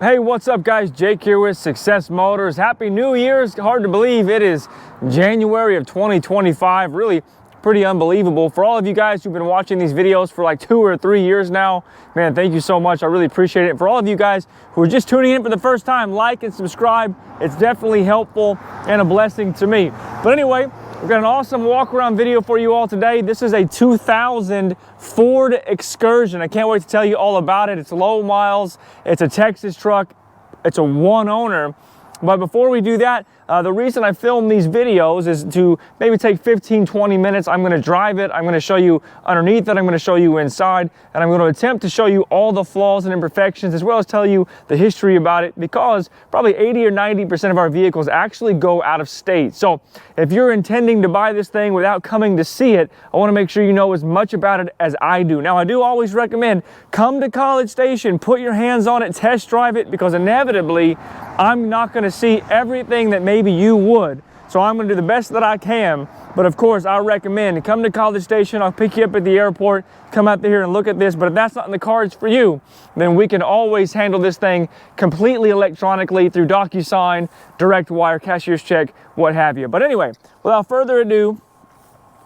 Hey, what's up guys? Jake here with Success Motors. Happy New Year. It's hard to believe it is January of 2025. Really pretty unbelievable. For all of you guys who've been watching these videos for like 2 or 3 years now, man, thank you so much. I really appreciate it. For all of you guys who are just tuning in for the first time, like and subscribe. It's definitely helpful and a blessing to me. But anyway, we've got an awesome walk around video for you all today. This is a 2000 Ford Excursion. I can't wait to tell you all about it. It's low miles, it's a Texas truck, it's a one owner. But before we do that, the reason I film these videos is to maybe take 15-20 minutes. I'm going to drive it, I'm going to show you underneath it, I'm going to show you inside, and I'm going to attempt to show you all the flaws and imperfections, as well as tell you the history about it, because probably 80 or 90% of our vehicles actually go out of state. So if you're intending to buy this thing without coming to see it, I want to make sure you know as much about it as I do. Now, I do always recommend come to College Station, put your hands on it, test drive it, because inevitably I'm not going to see everything that maybe you would. So I'm going to do the best that I can. But of course, I recommend come to College Station. I'll pick you up at the airport, come out here and look at this. But if that's not in the cards for you, then we can always handle this thing completely electronically through DocuSign, direct wire, cashier's check, what have you. But anyway, without further ado,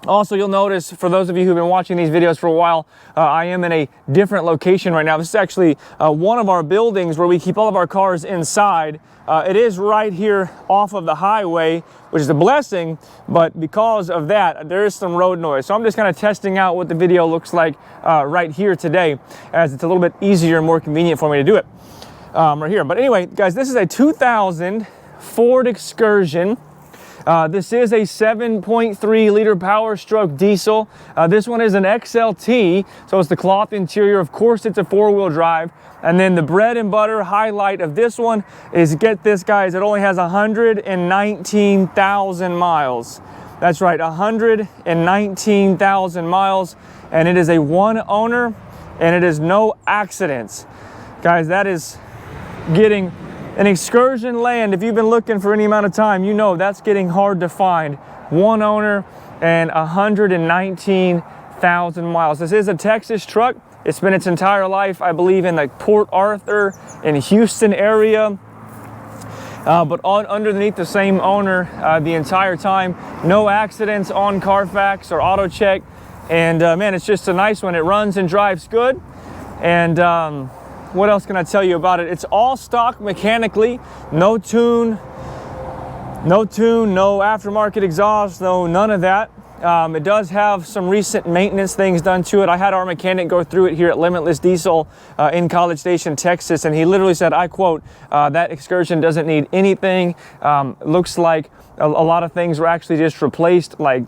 also, you'll notice, for those of you who've been watching these videos for a while, I am in a different location right now. This is actually one of our buildings where we keep all of our cars inside. It is right here off of the highway, which is a blessing, but because of that, there is some road noise. So I'm just kind of testing out what the video looks like right here today, as it's a little bit easier and more convenient for me to do it right here. But anyway, guys, this is a 2000 Ford Excursion. This is a 7.3 liter Powerstroke Diesel. This one is an XLT, so it's the cloth interior. Of course, it's a 4-wheel drive. And then the bread and butter highlight of this one is, get this guys, it only has 119,000 miles. That's right, 119,000 miles. And it is a one owner, and it is no accidents. Guys, that is getting an excursion land. If you've been looking for any amount of time, you know that's getting hard to find. One owner and 119,000 miles. This is a Texas truck. It's spent its entire life, I believe, in the Port Arthur and Houston area. But underneath the same owner the entire time. No accidents on Carfax or AutoCheck. And man, it's just a nice one. It runs and drives good. And what else can I tell you about it? It's all stock mechanically, no tune, no aftermarket exhaust, none of that. It does have some recent maintenance things done to it. I had our mechanic go through it here at Limitless Diesel in College Station, Texas, and he literally said, I quote, that Excursion doesn't need anything. Looks like a lot of things were actually just replaced, like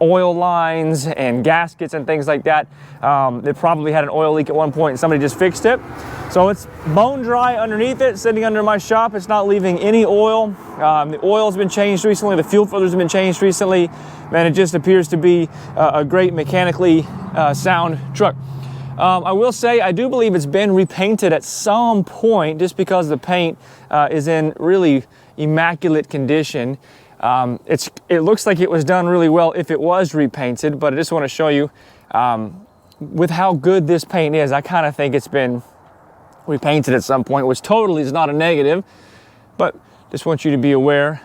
oil lines and gaskets and things like that. It probably had an oil leak at one point and somebody just fixed it. So it's bone dry underneath it, sitting under my shop. It's not leaving any oil. The oil's been changed recently. The fuel filters have been changed recently. Man, it just appears to be a great mechanically sound truck. I will say, I do believe it's been repainted at some point, just because the paint is in really immaculate condition. It looks like it was done really well if it was repainted, but I just want to show you with how good this paint is. I kind of think it's been repainted at some point, which totally is not a negative, but just want you to be aware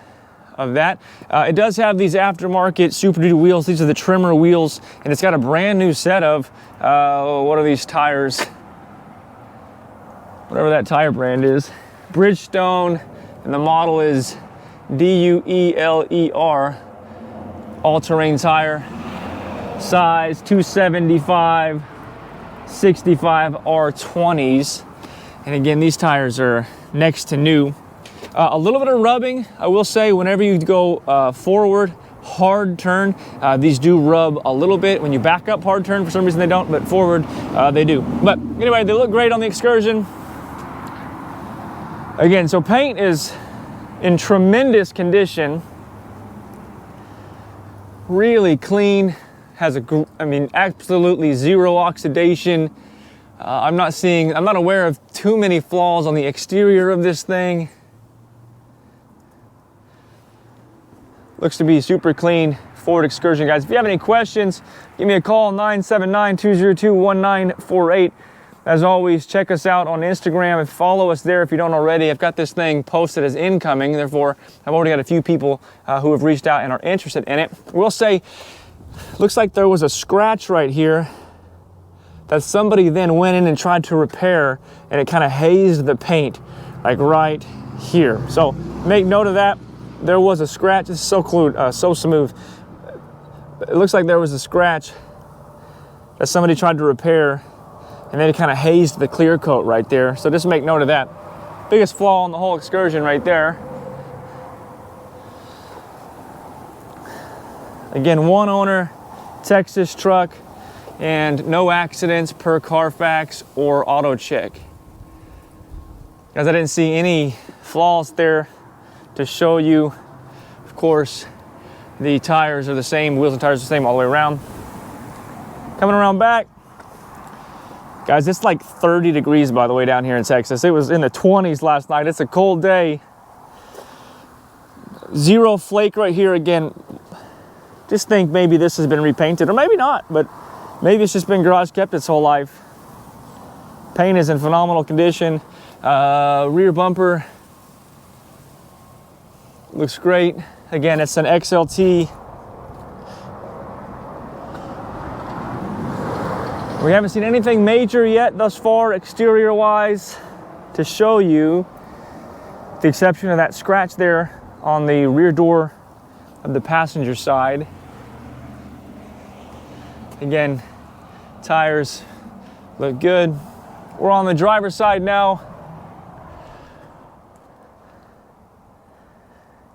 of that. It does have these aftermarket Super Duty wheels. These are the trimmer wheels, and it's got a brand new set of what are these tires? Whatever that tire brand is, Bridgestone, and the model is DUELER, all-terrain tire, size 275, 65 R20s. And again, these tires are next to new. A little bit of rubbing, I will say, whenever you go forward, hard turn, these do rub a little bit. When you back up hard turn, for some reason they don't, but forward they do. But anyway, they look great on the Excursion. Again, so paint is in tremendous condition, really clean, has absolutely zero oxidation. I'm not aware of too many flaws on the exterior of this thing. Looks to be super clean Ford Excursion, guys. If you have any questions, give me a call, 979-202-1948. As always, check us out on Instagram and follow us there if you don't already. I've got this thing posted as incoming, therefore I've already got a few people who have reached out and are interested in it. We'll say, looks like there was a scratch right here that somebody then went in and tried to repair, and it kind of hazed the paint, like right here. So make note of that. There was a scratch. This is so cool, so smooth. It looks like there was a scratch that somebody tried to repair, and then it kind of hazed the clear coat right there. So just make note of that. Biggest flaw in the whole Excursion right there. Again, one owner, Texas truck, and no accidents per Carfax or auto check. Guys, I didn't see any flaws there to show you. Of course, the tires are the same, wheels and tires are the same all the way around. Coming around back. Guys, it's like 30 degrees, by the way, down here in Texas. It was in the 20s last night. It's a cold day. Zero flake right here again. Just think maybe this has been repainted, or maybe not, but maybe it's just been garage kept its whole life. Paint is in phenomenal condition. Rear bumper looks great. Again, it's an XLT. We haven't seen anything major yet thus far, exterior-wise, to show you, with the exception of that scratch there on the rear door of the passenger side. Again, tires look good. We're on the driver's side now.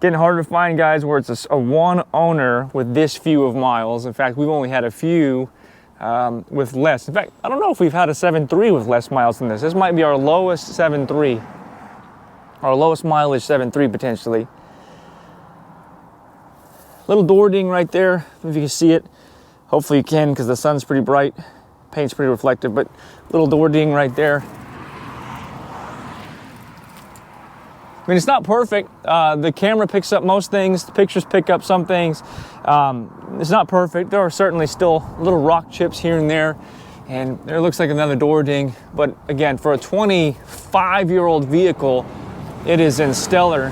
Getting harder to find, guys, where it's a one owner with this few of miles. In fact, we've only had a few with less. In fact, I don't know if we've had a 7.3 with less miles than this. This might be our lowest 7.3, our lowest mileage 7.3 potentially. Little door ding right there, if you can see it. Hopefully you can, because the sun's pretty bright, paint's pretty reflective, but little door ding right there. I mean, it's not perfect. The camera picks up most things. The pictures pick up some things. It's not perfect. There are certainly still little rock chips here and there, and there looks like another door ding. But again, for a 25-year-old vehicle, it is in stellar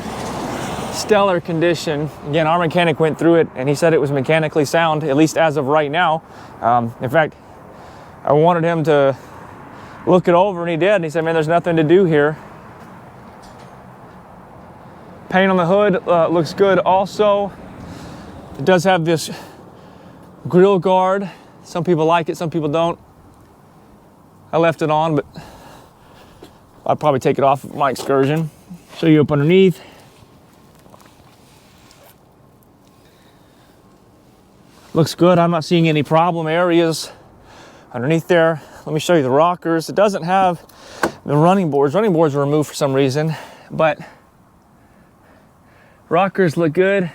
condition. Again, our mechanic went through it, and he said it was mechanically sound, at least as of right now. In fact, I wanted him to look it over, and he did. And he said, man, there's nothing to do here. Paint on the hood looks good also. It does have this grill guard. Some people like it, some people don't. I left it on, but I'd probably take it off of my Excursion. Show you up underneath. Looks good. I'm not seeing any problem areas underneath there. Let me show you the rockers. It doesn't have the running boards. Running boards were removed for some reason, but rockers look good.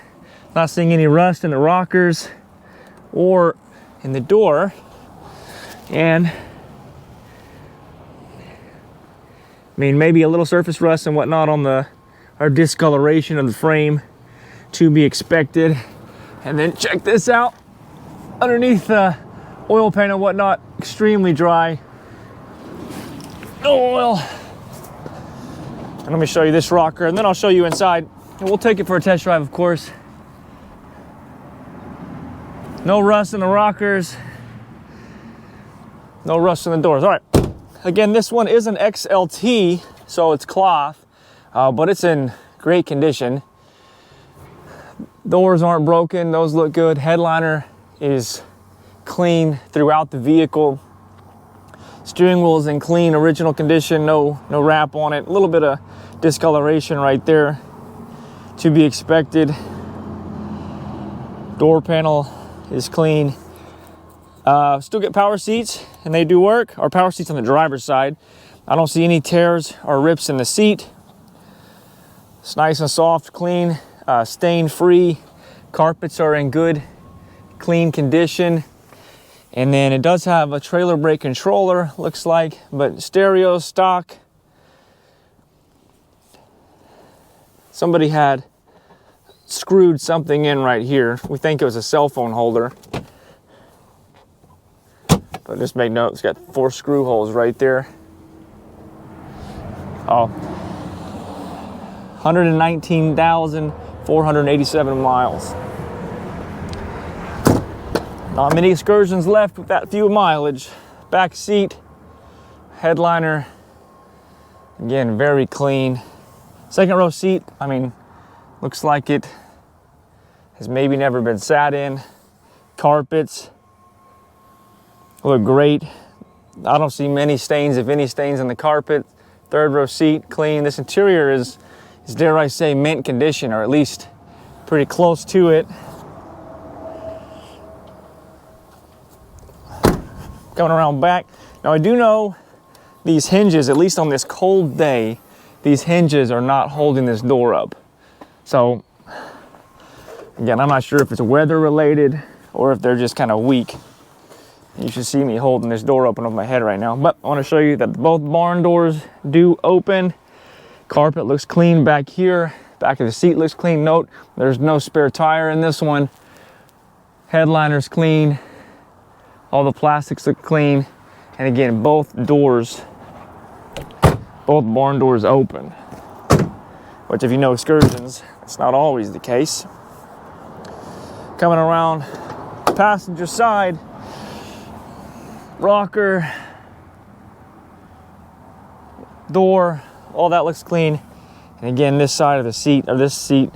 Not seeing any rust in the rockers or in the door. And I mean, maybe a little surface rust and whatnot on our discoloration of the frame, to be expected. And then check this out. Underneath the oil paint and whatnot, extremely dry. No oil. And let me show you this rocker, and then I'll show you inside. And we'll take it for a test drive, of course. No rust in the rockers. No rust in the doors. All right. Again, this one is an XLT, so it's cloth, but it's in great condition. Doors aren't broken. Those look good. Headliner is clean throughout the vehicle. Steering wheel is in clean, original condition. No wrap on it. A little bit of discoloration right there, to be expected. Door panel is clean. Still get power seats, and they do work. Our power seats on the driver's side. I don't see any tears or rips in the seat. It's nice and soft, clean, stain free. Carpets are in good, clean condition. And then it does have a trailer brake controller, looks like, but stereo stock. Somebody had screwed something in right here. We think it was a cell phone holder, but just make note, it's got 4 screw holes right there. Oh, 119,487 miles. Not many excursions left with that few mileage. Back seat, headliner, again, very clean. Second row seat, I mean, looks like it has maybe never been sat in. Carpets look great. I don't see many stains, if any stains on the carpet. Third row seat, clean. This interior is dare I say, mint condition, or at least pretty close to it. Coming around back. Now I do know these hinges, at least on this cold day, these hinges are not holding this door up. So again, I'm not sure if it's weather related or if they're just kind of weak. You should see me holding this door open over my head right now. But I want to show you that both barn doors do open. Carpet looks clean back here. Back of the seat looks clean. Note, there's no spare tire in this one. Headliner's clean. All the plastics look clean. And again, both barn doors open. Which, if you know excursions, it's not always the case. Coming around passenger side, rocker, door, all that looks clean. And again, this side of the seat, or this seat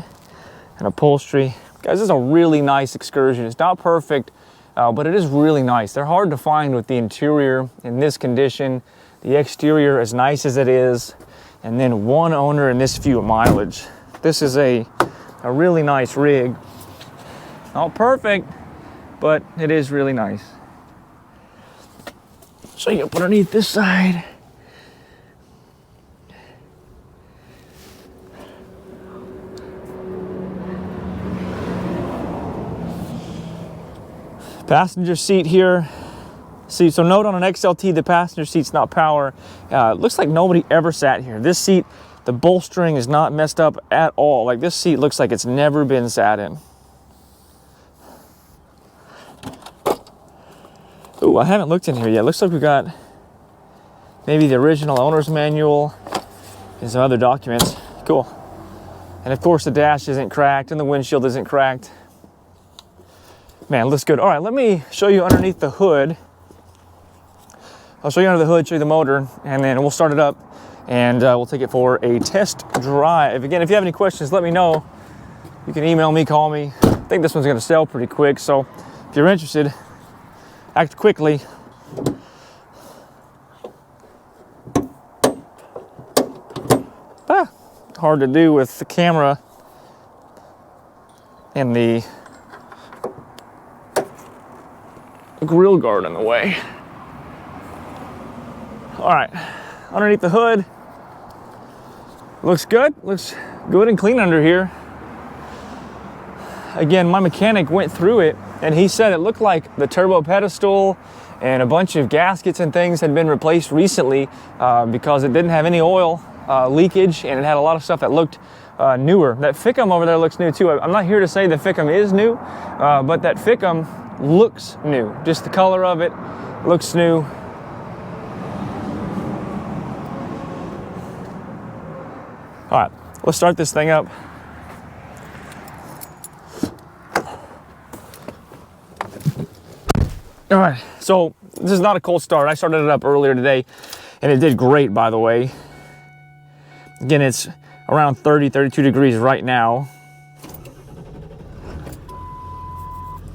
and upholstery. Guys, this is a really nice excursion. It's not perfect, but it is really nice. They're hard to find with the interior in this condition, the exterior as nice as it is, and then one owner and this few mileage. This is a really nice rig. Not perfect, but it is really nice. So you up underneath this side. Passenger seat here. See, so note on an XLT, the passenger seat's not power. It looks like nobody ever sat here. This seat, the bolstering is not messed up at all. Like, this seat looks like it's never been sat in. Ooh, I haven't looked in here yet. Looks like we got maybe the original owner's manual and some other documents. Cool. And of course the dash isn't cracked and the windshield isn't cracked. Man, looks good. All right, let me show you underneath the hood. I'll show you under the hood, show you the motor, and then we'll start it up and we'll take it for a test drive. Again, if you have any questions, let me know. You can email me, call me. I think this one's gonna sell pretty quick, so if you're interested, act quickly. Hard to do with the camera and the grill guard in the way. All right, underneath the hood, looks good. Looks good and clean under here. Again, my mechanic went through it and he said it looked like the turbo pedestal and a bunch of gaskets and things had been replaced recently because it didn't have any oil leakage and it had a lot of stuff that looked newer. That Ficum over there looks new too. I'm not here to say the Ficum is new, but that Ficum looks new. Just the color of it looks new. All right, let's start this thing up. All right, so this is not a cold start. I started it up earlier today and it did great, by the way. Again, it's around 30, 32 degrees right now.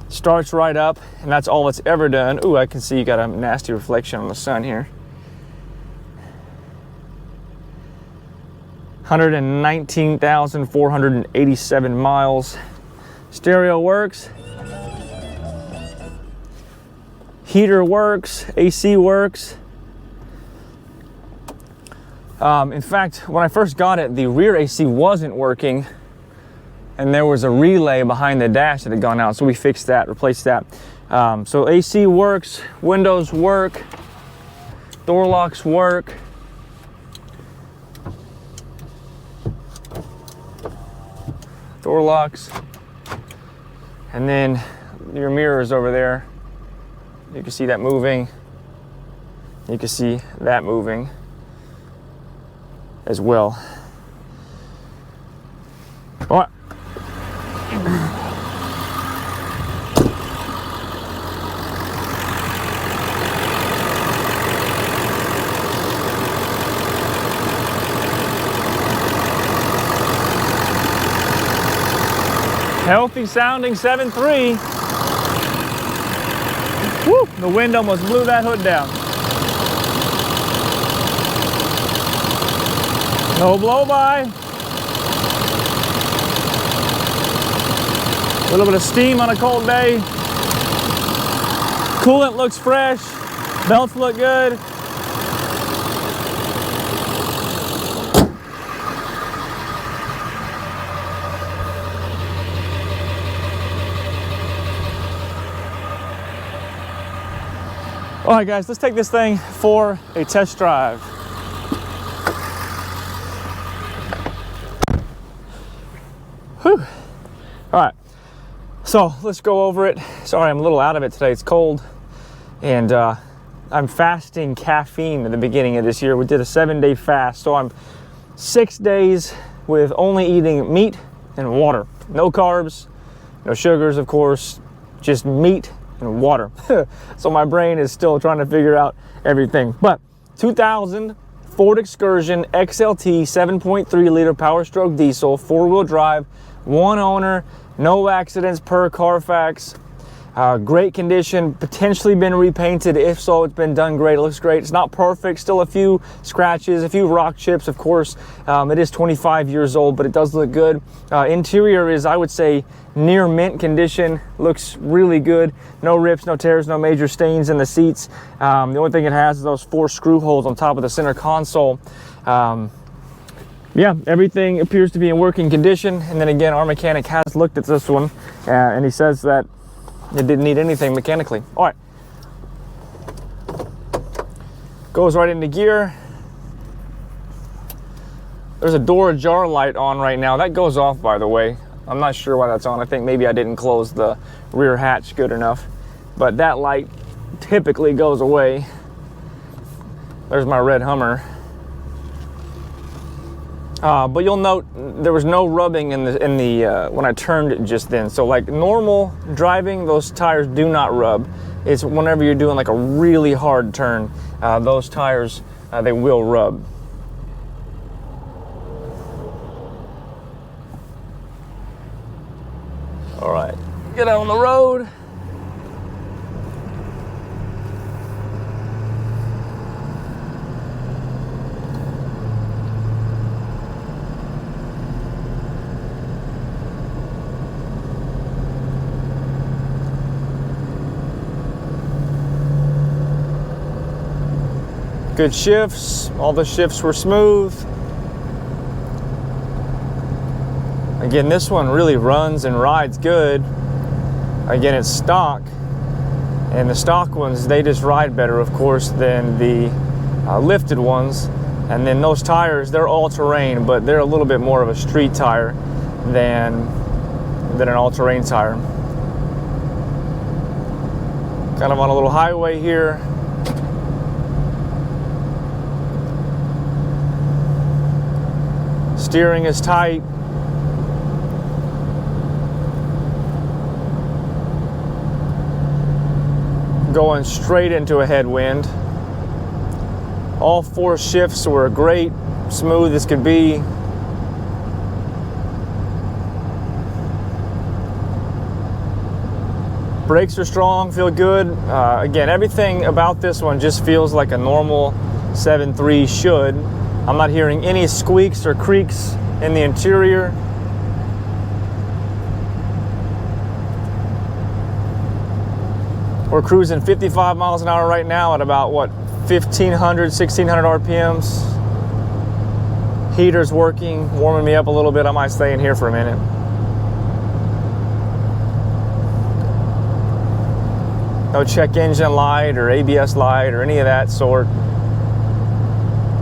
Starts right up, and that's all it's ever done. Ooh, I can see you got a nasty reflection on the sun here. 119,487 miles. Stereo works. Heater works, AC works. In fact, when I first got it, the rear AC wasn't working and there was a relay behind the dash that had gone out. So we fixed that, replaced that. So AC works, windows work, door locks work. Door locks. And then your mirrors over there. You can see that moving. You can see that moving as well. All right. Healthy sounding 7.3. Woo, the wind almost blew that hood down. No blow by. A little bit of steam on a cold day. Coolant looks fresh. Belts look good. All right, guys, let's take this thing for a test drive. Whew. All right, so let's go over it. Sorry, I'm a little out of it today. It's cold, and I'm fasting caffeine at the beginning of this year. We did a 7-day fast, so I'm 6 days with only eating meat and water. No carbs, no sugars, of course, just meat and water. So my brain is still trying to figure out everything. But 2000 Ford Excursion XLT 7.3 liter Powerstroke Diesel, 4-wheel drive, 1 owner, no accidents per Carfax. Great condition, potentially been repainted. If so, it's been done great. It looks great. It's not perfect, still a few scratches, a few rock chips, of course. It is 25 years old, but it does look good. Interior is, I would say, near mint condition. Looks really good. No rips, no tears, no major stains in the seats. The only thing it has is those 4 screw holes on top of the center console. Yeah, everything appears to be in working condition. And then again, our mechanic has looked at this one, and he says that it didn't need anything mechanically. All right. Goes right into gear. There's a door ajar light on right now. That goes off, by the way. I'm not sure why that's on. I think maybe I didn't close the rear hatch good enough. But that light typically goes away. There's my red Hummer. But you'll note there was no rubbing in the when I turned it just then. So like normal driving, those tires do not rub. It's whenever you're doing like a really hard turn, those tires, they will rub. All right, get out on the road. Good shifts, all the shifts were smooth. Again, this one really runs and rides good. Again, it's stock, and the stock ones, they just ride better, of course, than the lifted ones. And then those tires, they're all-terrain, but they're a little bit more of a street tire than an all-terrain tire. Kind of on a little highway here. Steering is tight. Going straight into a headwind. All 4 shifts were great, smooth as could be. Brakes are strong, feel good. Again, everything about this one just feels like a normal 7.3 should. I'm not hearing any squeaks or creaks in the interior. We're cruising 55 miles an hour right now at about, what, 1,500, 1,600 RPMs. Heater's working, warming me up a little bit. I might stay in here for a minute. No check engine light or ABS light or any of that sort.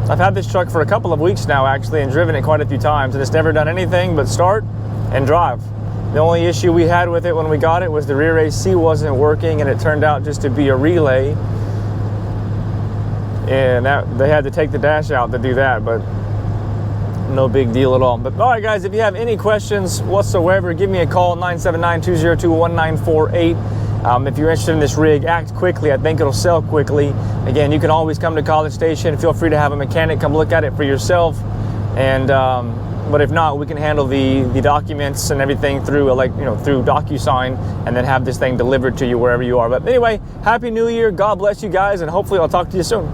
I've had this truck for a couple of weeks now, actually, and driven it quite a few times, and it's never done anything but start and drive. The only issue we had with it when we got it was the rear AC wasn't working, and it turned out just to be a relay. and they had to take the dash out to do that, but no big deal at all. But all right, guys, if you have any questions whatsoever, give me a call, 979-202-1948. If you're interested in this rig, act quickly. I think it'll sell quickly. Again, you can always come to College Station. Feel free to have a mechanic come look at it for yourself. And but if not, we can handle the documents and everything through through DocuSign, and then have this thing delivered to you wherever you are. But anyway, Happy New Year. God bless you guys, and hopefully I'll talk to you soon.